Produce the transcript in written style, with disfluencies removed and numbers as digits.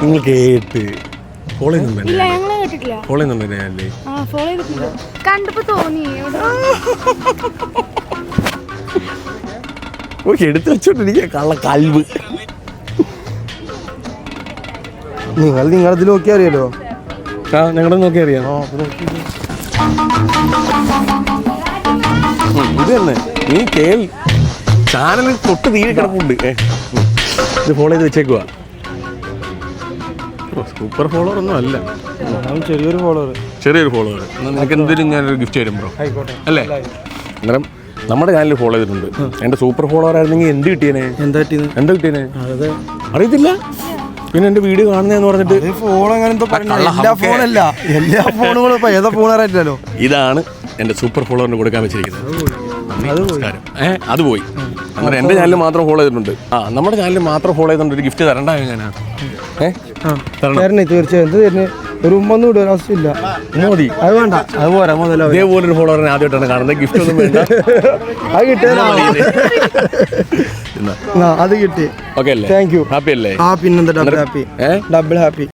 നിങ്ങൾ കേട്ട് ഫോളോ കണ്ടപ്പോ തോന്നി എടുത്തു വെച്ചോണ്ടിരിക്കുക കള്ള കൽവ്. നിങ്ങളിതിൽ നോക്കി അറിയാലോ. ആ ഞങ്ങളെ നോക്കി അറിയാം. ഇത് തന്നെ നീ കേൾ ചാനൽ തൊട്ട് തീരെ കിടപ്പുണ്ട്. ഇത് ഫോളോ ചെയ്ത് വെച്ചേക്കുവാ. സൂപ്പർ ഫോളോവർ ഒന്നും അല്ല, ചെറിയൊരു ഫോളോവർ. നിനക്ക് എന്തെങ്കിലും ഞാനൊരു ഗിഫ്റ്റ് തരും ബ്രോ, അല്ലേ? അന്നേരം നമ്മുടെ ചാനൽ ഫോളോ ചെയ്തിട്ടുണ്ട്. എൻ്റെ സൂപ്പർ ഫോളോവർ ആയിരുന്നെങ്കിൽ എന്ത് കിട്ടിയേനെ? എന്താ കിട്ടിയേനെ അറിയത്തില്ല. പിന്നെ എൻ്റെ വീഡിയോ കാണുന്നതെന്ന് പറഞ്ഞിട്ട് എല്ലാ ഫോണുകളും ഏതാ ഫോൺ അറിയില്ലല്ലോ. ഇതാണ് എൻ്റെ സൂപ്പർ ഫോളോവറിന് കൊടുക്കാൻ വെച്ചിരിക്കുന്നത്. നമസ്കാരം. അത് പോയി. അങ്ങനെ എൻ്റെ ചാനൽ മാത്രം ഫോളോ ചെയ്തിട്ടുണ്ട്. നമ്മുടെ ചാനൽ മാത്രം ഫോളോ ചെയ്തിട്ടുണ്ട്. ഒരു ഗിഫ്റ്റ് തരണ്ടായോ ഞാനാ? തീർച്ചയായും ഒരു ഉമ്മൊന്നും ഇടുക ആവശ്യമില്ല. മതി, അത് വേണ്ട, അത് പോരാ. ഇതേപോലൊരു ഫോളോവറിനെ ആദ്യമായിട്ടാണ് കാണുന്നത്. ഗിഫ്റ്റ് ഒന്നും വേണ്ട, അത് കിട്ടിയ അത് കിട്ടി. ഓക്കെ അല്ലേ? Thank you. ഹാപ്പി അല്ലേ? പിന്നെന്താ ഡബിൾ ഹാപ്പി.